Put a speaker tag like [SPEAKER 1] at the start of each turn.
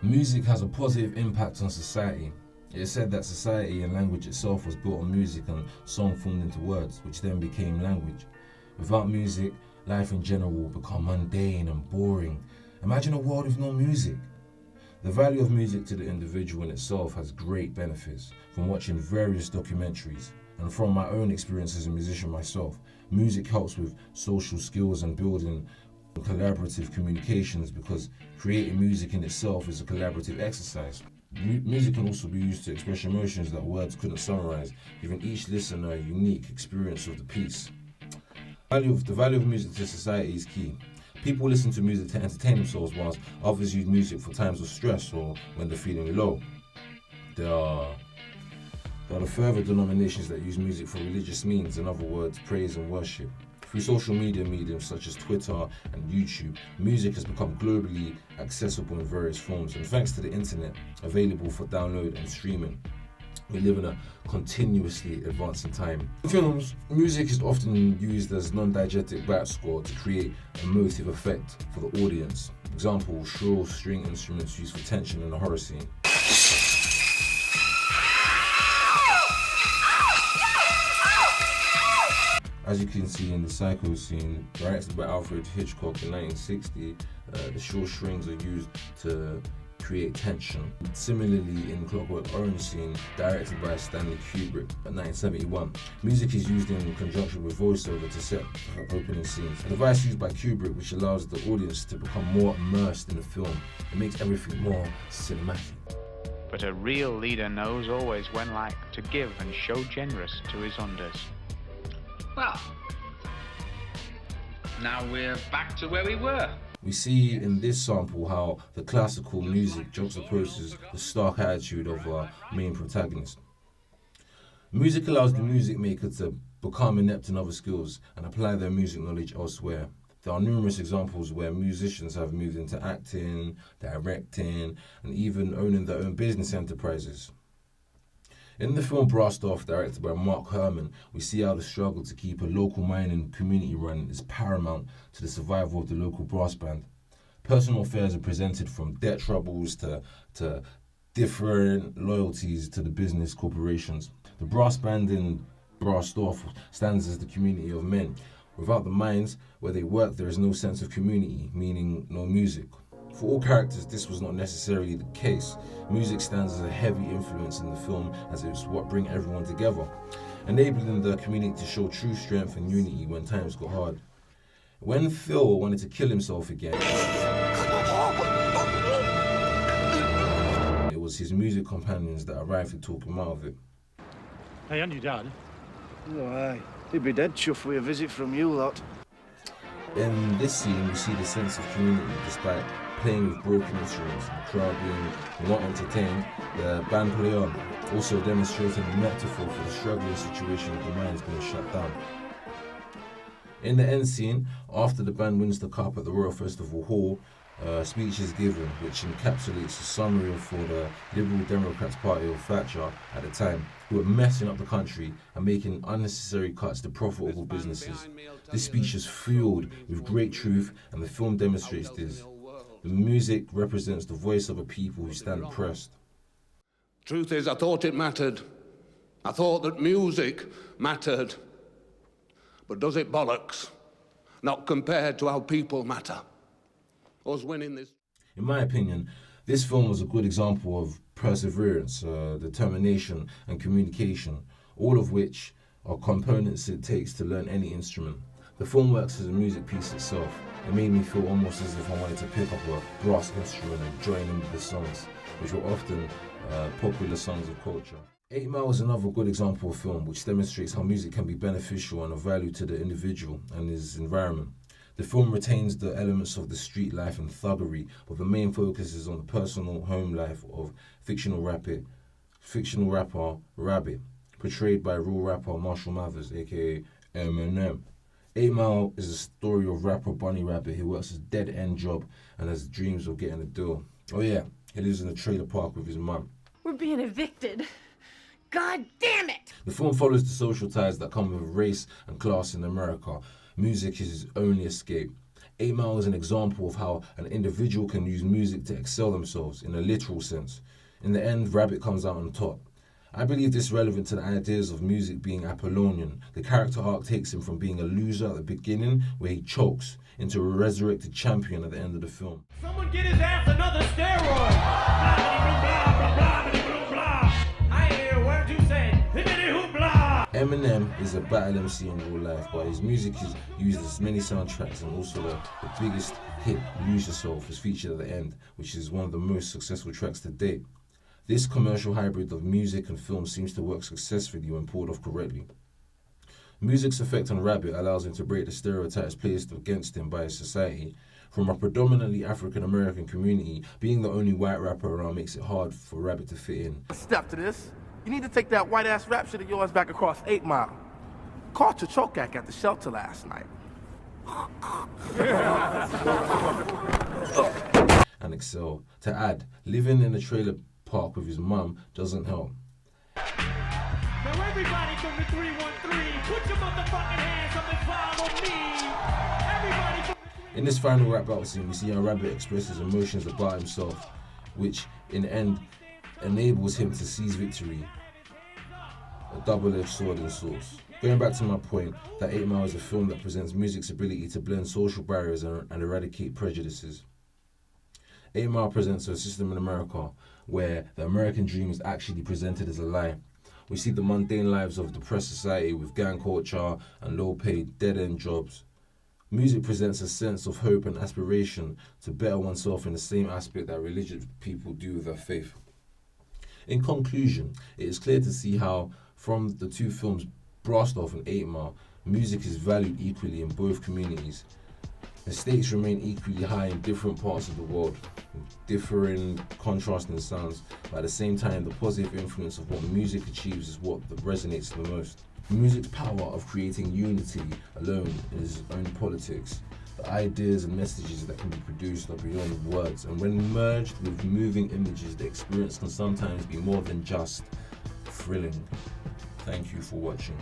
[SPEAKER 1] Music has a positive impact on society. It is said that society and language itself was built on music and song formed into words, which then became language. Without music, life in general will become mundane and boring. Imagine a world with no music. The value of music to the individual in itself has great benefits. From watching various documentaries and from my own experience as a musician myself, music helps with social skills and building collaborative communications because creating music in itself is a collaborative exercise. Music can also be used to express emotions that words couldn't summarize, giving each listener a unique experience of the piece. The value of music to society is key. People listen to music to entertain themselves, whilst others use music for times of stress or when they're feeling low. There are the further denominations that use music for religious means, in other words, praise and worship. Through social media mediums such as Twitter and YouTube, music has become globally accessible in various forms, and thanks to the internet, available for download and streaming. We live in a continuously advancing time. In films, music is often used as non-diegetic back score to create a emotive effect for the audience. Example, shrill string instruments used for tension in a horror scene. As you can see in the Psycho scene, directed by Alfred Hitchcock in 1960, the shrill strings are used to create tension. Similarly, in Clockwork Orange scene, directed by Stanley Kubrick in 1971, music is used in conjunction with voiceover to set opening scenes. A device used by Kubrick which allows the audience to become more immersed in the film. It makes everything more cinematic.
[SPEAKER 2] But a real leader knows always when to give and show generous to his unders.
[SPEAKER 3] Well, now we're back to where we were.
[SPEAKER 1] We see in this sample how the classical music juxtaposes the stark attitude of our main protagonist. Music allows the music maker to become inept in other skills and apply their music knowledge elsewhere. There are numerous examples where musicians have moved into acting, directing, and even owning their own business enterprises. In the film Brassed Off, directed by Mark Herman, we see how the struggle to keep a local mining community running is paramount to the survival of the local brass band. Personal affairs are presented from debt troubles to different loyalties to the business corporations. The brass band in Brassed Off stands as the community of men. Without the mines where they work, there is no sense of community, meaning no music. For all characters, this was not necessarily the case. Music stands as a heavy influence in the film as it's what brings everyone together, enabling the community to show true strength and unity when times got hard. When Phil wanted to kill himself again, it was his music companions that arrived to talk him out of it.
[SPEAKER 4] Hey, and your dad?
[SPEAKER 5] Oh, aye. He'd be dead chuffed with a visit from you lot.
[SPEAKER 1] In this scene, we see the sense of community despite playing with broken instruments, the crowd being not entertained, the band play on, also demonstrating the metaphor for the struggling situation of the mines being shut down. In the end scene, after the band wins the cup at the Royal Festival Hall, a speech is given which encapsulates a summary for the Liberal Democrats Party of Thatcher at the time, who were messing up the country and making unnecessary cuts to profitable businesses. This speech is fueled with great truth, and the film demonstrates this. The music represents the voice of a people who stand oppressed.
[SPEAKER 6] Truth is, I thought it mattered. I thought that music mattered. But does it bollocks? Not compared to how people matter. Us winning this.
[SPEAKER 1] In my opinion, this film was a good example of perseverance, determination, and communication, all of which are components it takes to learn any instrument. The film works as a music piece itself. It made me feel almost as if I wanted to pick up a brass instrument and join in with the songs, which were often popular songs of culture. 8 Mile is another good example of film which demonstrates how music can be beneficial and of value to the individual and his environment. The film retains the elements of the street life and thuggery, but the main focus is on the personal home life of fictional rapper Rabbit, portrayed by real rapper Marshall Mathers, aka Eminem. 8 Mile is a story of rapper Bunny Rabbit who works a dead-end job and has dreams of getting a deal. Oh yeah, he lives in a trailer park with his mum.
[SPEAKER 7] We're being evicted. God damn it!
[SPEAKER 1] The film follows the social ties that come with race and class in America. Music is his only escape. 8 Mile is an example of how an individual can use music to excel themselves in a literal sense. In the end, Rabbit comes out on top. I believe this is relevant to the ideas of music being Apollonian. The character arc takes him from being a loser at the beginning, where he chokes, into a resurrected champion at the end of the film.
[SPEAKER 8] Someone get his ass another steroid! I hear what you say.
[SPEAKER 1] Eminem is a battle MC in real life, but his music is used as many soundtracks, and also the biggest hit, Lose Yourself, is featured at the end, which is one of the most successful tracks to date. This commercial hybrid of music and film seems to work successfully when pulled off correctly. Music's effect on Rabbit allows him to break the stereotypes placed against him by his society. From a predominantly African-American community, being the only white rapper around makes it hard for Rabbit to fit in.
[SPEAKER 9] Step to this. You need to take that white-ass rap shit of yours back across 8 Mile. Caught Chokak at the shelter last night.
[SPEAKER 1] And excel. To add, living in a trailer park with his mum doesn't help.
[SPEAKER 8] Now everybody from the 313, put your motherfucking hands up and follow me. Everybody from
[SPEAKER 1] In this final rap battle scene, we see how Rabbit expresses emotions about himself, which in the end enables him to seize victory. A double-edged sword in sorts. Going back to my point, that 8 Mile is a film that presents music's ability to blend social barriers and eradicate prejudices. 8 Mile presents a system in America where the American dream is actually presented as a lie. We see the mundane lives of depressed society with gang culture and low-paid, dead-end jobs. Music presents a sense of hope and aspiration to better oneself in the same aspect that religious people do with their faith. In conclusion, it is clear to see how, from the two films Blast Off and 8 Mile, music is valued equally in both communities. The stakes remain equally high in different parts of the world, with differing, contrasting sounds, but at the same time, the positive influence of what music achieves is what resonates the most. Music's power of creating unity alone is only politics. The ideas and messages that can be produced are beyond words, and when merged with moving images, the experience can sometimes be more than just thrilling. Thank you for watching.